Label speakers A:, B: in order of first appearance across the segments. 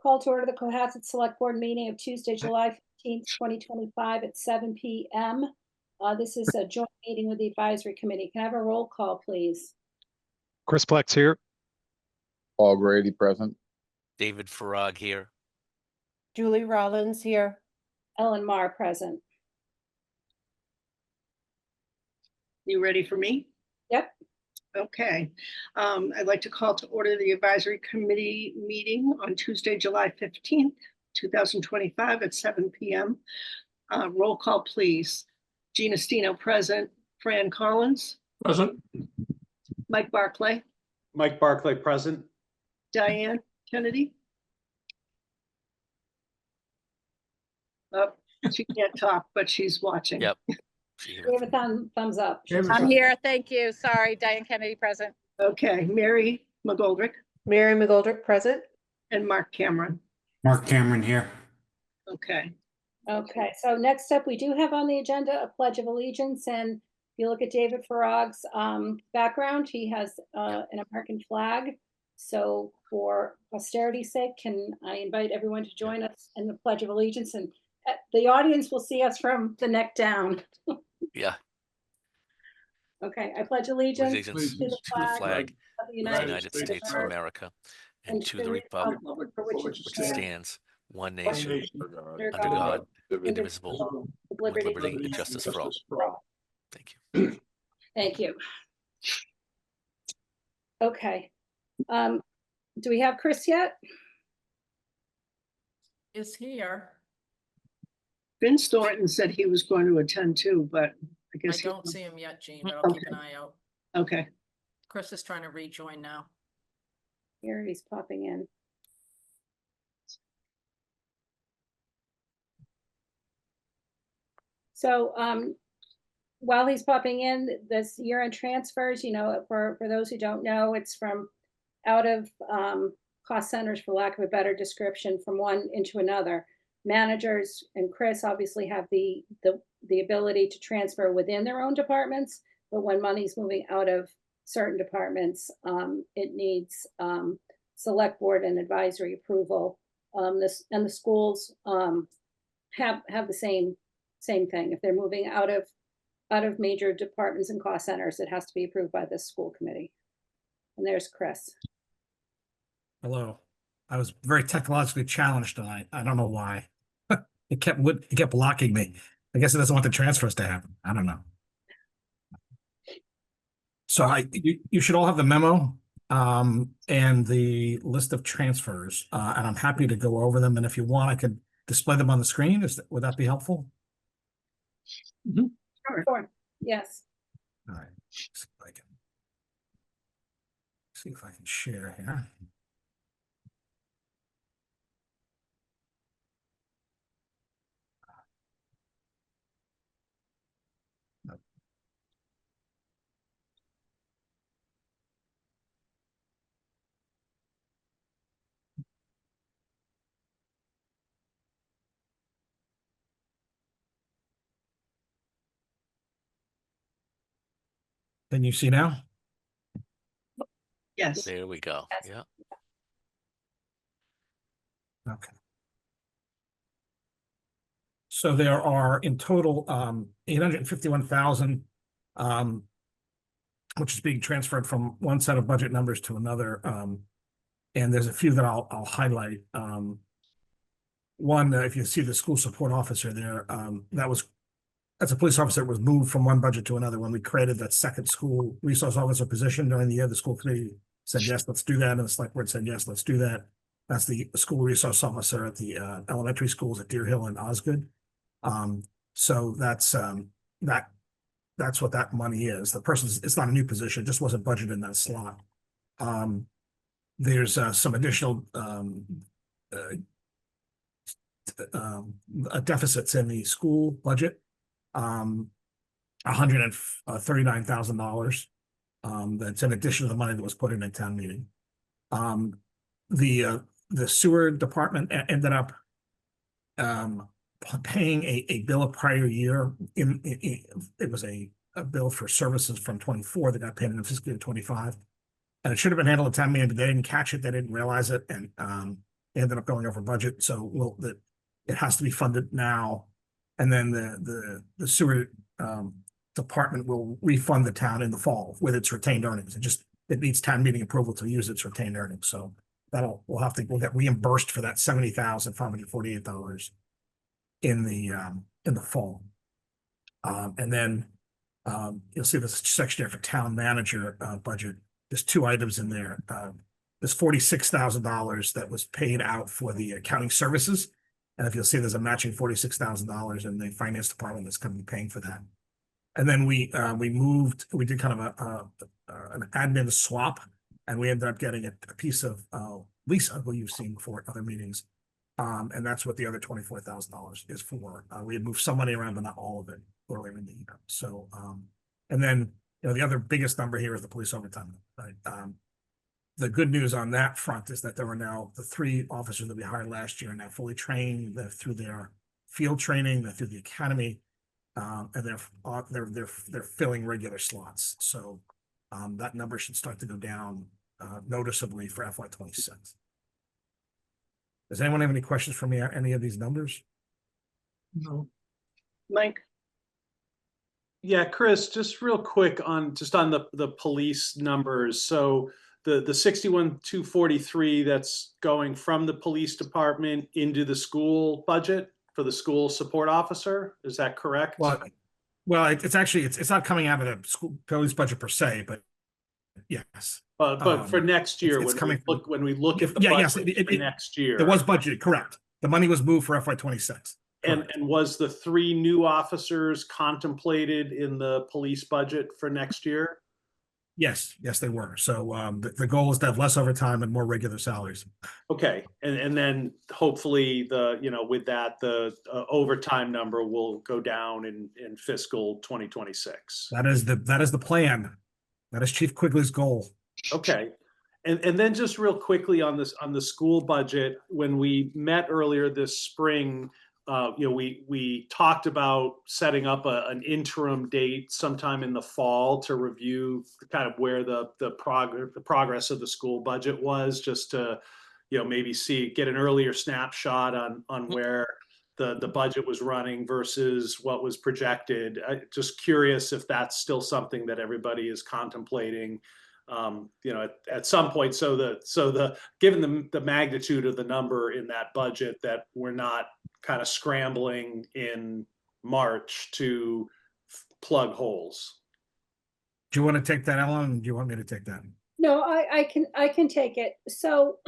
A: call to order the Cohasset Select Board meeting of Tuesday, July 15th, 2025 at 7 p.m. This is a joint meeting with the advisory committee. Can I have a roll call, please?
B: Chris Plex here.
C: Paul Grady present.
D: David Farag here.
E: Julie Rollins here.
A: Ellen Mar present.
F: You ready for me?
A: Yep.
F: Okay. I'd like to call to order the advisory committee meeting on Tuesday, July 15th, 2025 at 7 p.m. Roll call, please. Gina Stino present. Fran Collins.
G: Present.
F: Mike Barclay.
G: Mike Barclay present.
F: Diane Kennedy. Oh, she can't talk, but she's watching.
D: Yep.
A: We have a thumbs up.
H: I'm here. Thank you. Sorry, Diane Kennedy present.
F: Okay. Mary McGoldrick
E: Mary McGoldrick present.
F: and Mark Cameron.
I: Mark Cameron here.
F: Okay.
A: Okay, so next up, we do have on the agenda a Pledge of Allegiance, and if you look at David Farag's background, he has an American flag. So for posterity's sake, can I invite everyone to join us in the Pledge of Allegiance? And the audience will see us from the neck down.
D: Yeah.
A: Okay, I pledge allegiance
D: Allegiance
A: to the flag of the
D: United States of America and to the republic
A: for which it
D: which
A: stands,
D: stands one nation
A: under
D: under God,
A: indivisible,
D: indivisible,
A: with
D: with
A: liberty
D: liberty and justice for all. Thank you.
A: Thank you. Okay. Do we have Chris yet?
H: Is here.
F: Vince Thornton said he was going to attend too, but I
H: I
F: guess
H: don't see him yet, Jean, but I'll keep an eye out.
F: Okay.
H: Chris is trying to rejoin now.
A: Here he's popping in. So while he's popping in, this year-end transfers, you know, for those who don't know, it's from out of cost centers, for lack of a better description, from one into another. Managers and Chris obviously have the ability to transfer within their own departments, but when money's moving out of certain departments, it needs select board and advisory approval. The schools have the same thing. If they're moving out of major departments and cost centers, it has to be approved by the school committee. And there's Chris.
I: Hello. I was very technologically challenged tonight. I don't know why. It kept blocking me. I guess it doesn't want the transfers to happen. I don't know. So you should all have the memo and the list of transfers, and I'm happy to go over them. And if you want, I could display them on the screen. Would that be helpful?
A: Sure. Yes.
I: All right. See if I can share here. Can you see now?
F: Yes.
D: There we go.
A: Yes.
D: Yeah.
I: Okay. So there are in total 851,000, which is being transferred from one set of budget numbers to another. And there's a few that I'll highlight. One, if you see the school support officer there, that's a police officer that was moved from one budget to another. When we created that second school resource officer position during the year, the school committee said, yes, let's do that. And the select board said, yes, let's do that. That's the school resource officer at the elementary schools at Deer Hill and Osgood. So that's what that money is. It's not a new position, it just wasn't budgeted in that slot. There's some additional deficits in the school budget. $139,000. That's in addition to the money that was put in at town meeting. The sewer department ended up paying a bill of prior year. It was a bill for services from 24 that got paid in fiscal year 25, and it should have been handled at town meeting, but they didn't catch it. They didn't realize it, and ended up going over budget, so it has to be funded now. And then the sewer department will refund the town in the fall with its retained earnings. It needs town meeting approval to use its retained earnings, so we'll get reimbursed for that $70,548 in the fall. And then you'll see this section there for town manager budget. There's two items in there. There's $46,000 that was paid out for the accounting services. And if you'll see, there's a matching $46,000 in the finance department that's going to be paying for that. And then we did kind of an admin swap, and we ended up getting a piece of lease who you've seen before at other meetings. And that's what the other $24,000 is for. We had moved some money around, but not all of it earlier in the year. So, and then, the other biggest number here is the police overtime, right? The good news on that front is that there are now the 3 officers that we hired last year are now fully trained. They're through their field training, they're through the academy, and they're filling regular slots. So that number should start to go down noticeably for FY26. Does anyone have any questions for me on any of these numbers?
G: No.
F: Mike?
G: Yeah, Chris, just real quick on the police numbers. So the 61,243 that's going from the police department into the school budget for the school support officer, is that correct?
I: Well, it's actually it's not coming out of the school police budget per se, but yes.
G: But for next year,
I: it's coming
G: when we look at the budget for next year,
I: it was budgeted, correct. The money was moved for FY26.
G: And was the 3 new officers contemplated in the police budget for next year?
I: Yes, they were. So the goal is to have less overtime and more regular salaries.
G: Okay, and then hopefully with that, the overtime number will go down in fiscal 2026.
I: That is the plan. That is Chief Quigley's goal.
G: Okay, and then just real quickly on the school budget, when we met earlier this spring, we talked about setting up an interim date sometime in the fall to review kind of where the progress of the school budget was, just to maybe get an earlier snapshot on where the budget was running versus what was projected. Just curious if that's still something that everybody is contemplating. At some point, given the magnitude of the number in that budget, that we're not kind of scrambling in March to plug holes.
I: Do you want to take that, Ellen? Do you want me to take that?
A: No, I can take it. So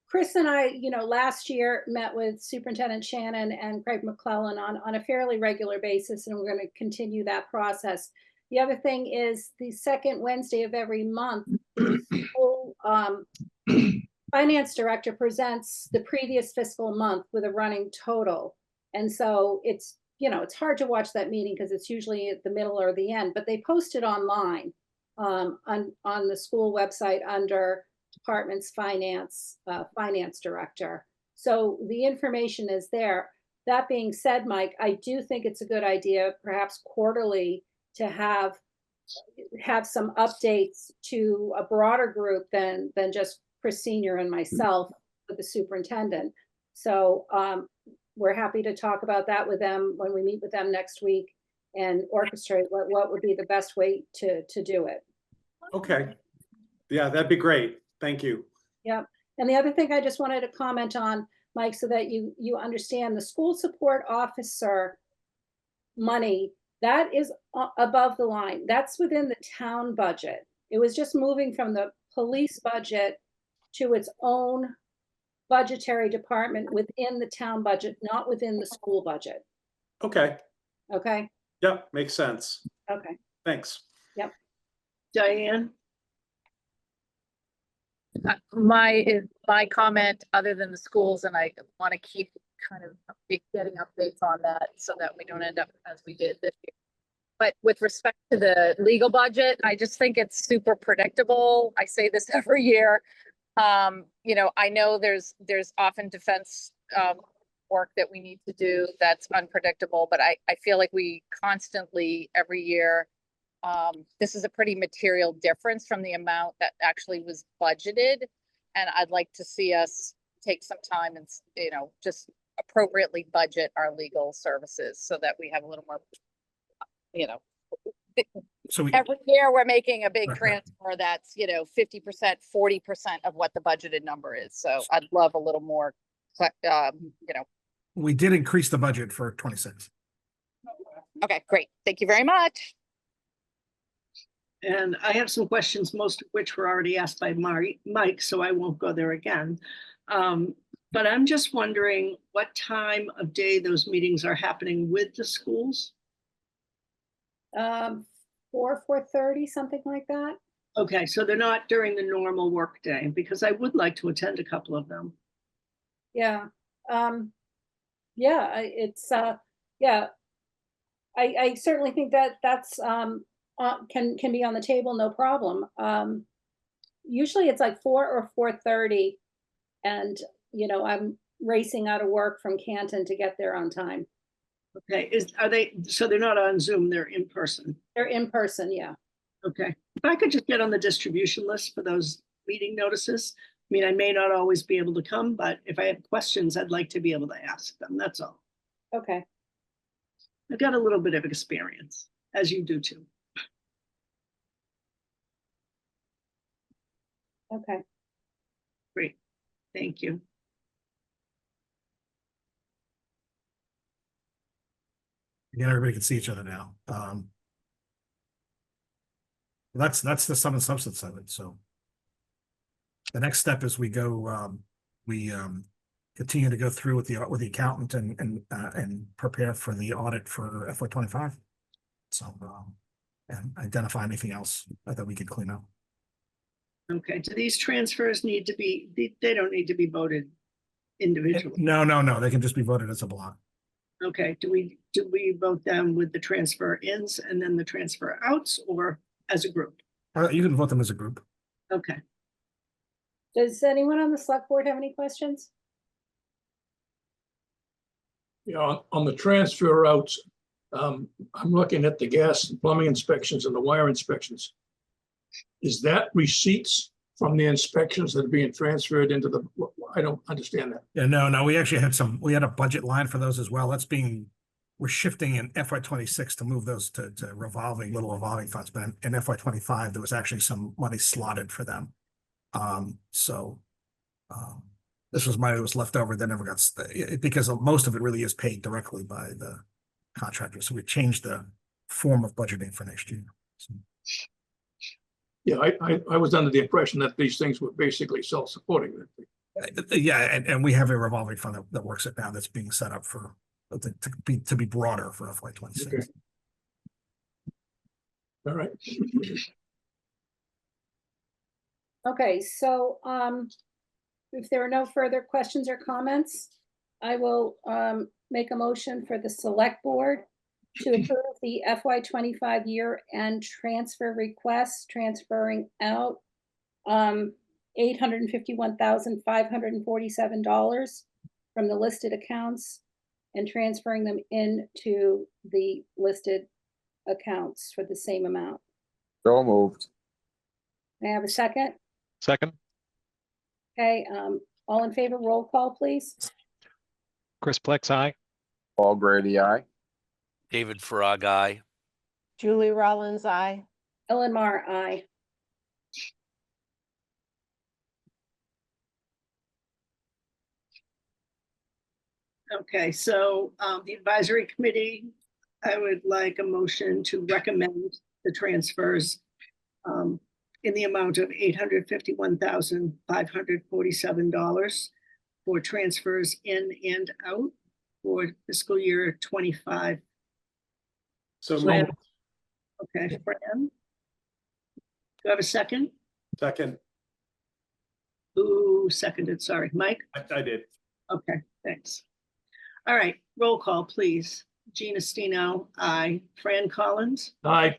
A: Chris and I, last year met with Superintendent Shannon and Craig McClellan on a fairly regular basis, and we're going to continue that process. The other thing is the second Wednesday of every month, the whole finance director presents the previous fiscal month with a running total. And so it's hard to watch that meeting because it's usually at the middle or the end, but they post it online on the school website under department's finance director. So the information is there. That being said, Mike, I do think it's a good idea, perhaps quarterly, to have some updates to a broader group than just Chris Senior and myself with the superintendent. So we're happy to talk about that with them when we meet with them next week and orchestrate what would be the best way to do it.
G: Okay. Yeah, that'd be great. Thank you.
A: Yeah. And the other thing I just wanted to comment on, Mike, so that you understand, the school support officer money, that is above the line. That's within the town budget. It was just moving from the police budget to its own budgetary department within the town budget, not within the school budget.
G: Okay.
A: Okay.
G: Yep. Makes sense.
A: Okay.
G: Thanks.
A: Yep.
F: Diane?
H: My comment, other than the schools, and I want to keep kind of getting updates on that so that we don't end up as we did this year. But with respect to the legal budget, I just think it's super predictable. I say this every year. I know there's often defense work that we need to do that's unpredictable, but I feel like we constantly, every year, this is a pretty material difference from the amount that actually was budgeted. And I'd like to see us take some time and, just appropriately budget our legal services so that we have a little more,
I: So we,
H: every year we're making a big
I: Right.
H: transfer that's, 50%, 40% of what the budgeted number is. So I'd love a little more,
I: we did increase the budget for 26.
H: okay, great. Thank you very much.
F: And I have some questions, most of which were already asked by Mike, so I won't go there again. But I'm just wondering what time of day those meetings are happening with the schools?
A: 4:30, something like that.
F: Okay, so they're not during the normal workday, because I would like to attend a couple of them.
A: Yeah. Yeah, yeah. I certainly think that that's, can be on the table, no problem. Usually it's like 4 or 4:30 and, I'm racing out of work from Canton to get there on time.
F: Okay, so they're not on Zoom, they're in person?
A: They're in person, yeah.
F: Okay, if I could just get on the distribution list for those meeting notices. I mean, I may not always be able to come, but if I have questions, I'd like to be able to ask them, that's all.
A: Okay,
F: I've got a little bit of experience, as you do too.
A: okay.
F: Great, thank you.
I: Again, everybody can see each other now. That's the sum and substance of it, so. The next step is we go, we continue to go through with the accountant and prepare for the audit for FY25. So, and identify anything else that we could clean up.
F: Okay, do these transfers need to be, they don't need to be voted individually?
I: No, they can just be voted as a block.
F: Okay, do we vote them with the transfer ins and then the transfer outs, or as a group?
I: You can vote them as a group.
F: Okay,
A: Does anyone on the select board have any questions?
J: Yeah, on the transfer routes, I'm looking at the gas and plumbing inspections and the wire inspections. Is that receipts from the inspections that are being transferred into the, I don't understand that.
I: Yeah, no, we actually had we had a budget line for those as well. We're shifting in FY26 to move those to little revolving funds, but in FY25, there was actually some money slotted for them. This was money that was left over that never got, because most of it really is paid directly by the contractor. So we changed the form of budgeting for next year. So.
J: Yeah, I was under the impression that these things were basically self-supporting.
I: Yeah, and we have a revolving fund that works it now that's being set up to be broader for FY26.
J: Okay. All right.
A: Okay, so if there are no further questions or comments, I will make a motion for the select board to approve the FY25 year-end transfer request, transferring out $851,547 from the listed accounts and transferring them into the listed accounts for the same amount.
C: So moved.
A: May I have a second?
B: Second,
A: Okay, all in favor, roll call, please.
B: Chris Plex, aye.
C: Paul Grady, aye.
D: David Farag, aye.
E: Julie Rollins, I.
A: Ellen Mar, aye.
F: okay, so the advisory committee, I would like a motion to recommend the transfers in the amount of $851,547 for transfers in and out for fiscal year 25.
G: So
F: Fran? Okay, Fran? Do I have a second?
G: second,
F: Who seconded? Sorry, Mike?
G: I did.
F: Okay, thanks. All right, roll call, please. Gina Stino, aye. Fran Collins,
J: Aye.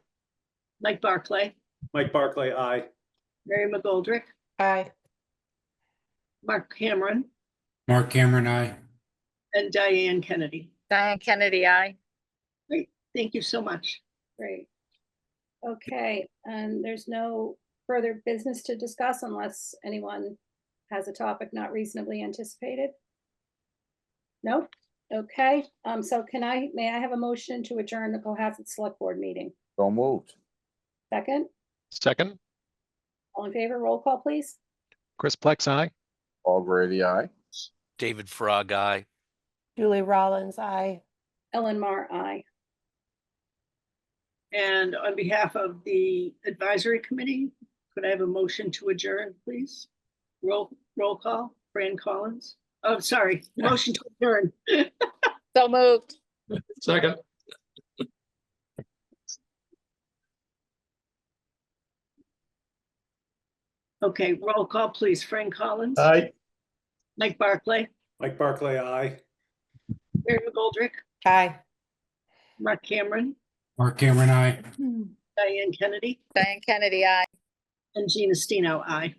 F: Mike Barclay,
G: Mike Barclay, aye.
F: Mary McGoldrick,
E: Aye.
F: Mark Cameron,
K: Mark Cameron, aye.
F: and Diane Kennedy.
H: Diane Kennedy, aye.
F: Great, thank you so much.
A: Great. Okay, and there's no further business to discuss unless anyone has a topic not reasonably anticipated? No? Okay, so may I have a motion to adjourn the Cohasset Select Board meeting?
C: So moved.
A: Second,
B: Second,
A: all in favor, roll call, please.
B: Chris Plex, aye.
C: Paul Grady, aye.
D: David Frog, aye.
E: Julie Rollins, aye.
A: Ellen Mar, aye.
F: And on behalf of the advisory committee, could I have a motion to adjourn, please? Roll call, Fran Collins. Oh, sorry, motion to adjourn.
H: So moved.
J: Second,
F: Okay, roll call, please. Fran Collins.
G: Aye.
F: Mike Barclay,
G: Mike Barclay, aye.
F: Mary McGoldrick,
E: Aye.
F: Mark Cameron,
K: Mark Cameron, I.
F: Diane Kennedy,
H: Diane Kennedy, aye.
F: and Gina Stino, aye.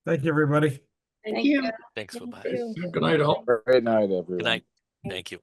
I: Thank you, everybody.
F: Thank you.
D: Thanks, bye-bye.
H: you.
J: good night all.
C: Great night, everyone.
D: Good night. Thank you.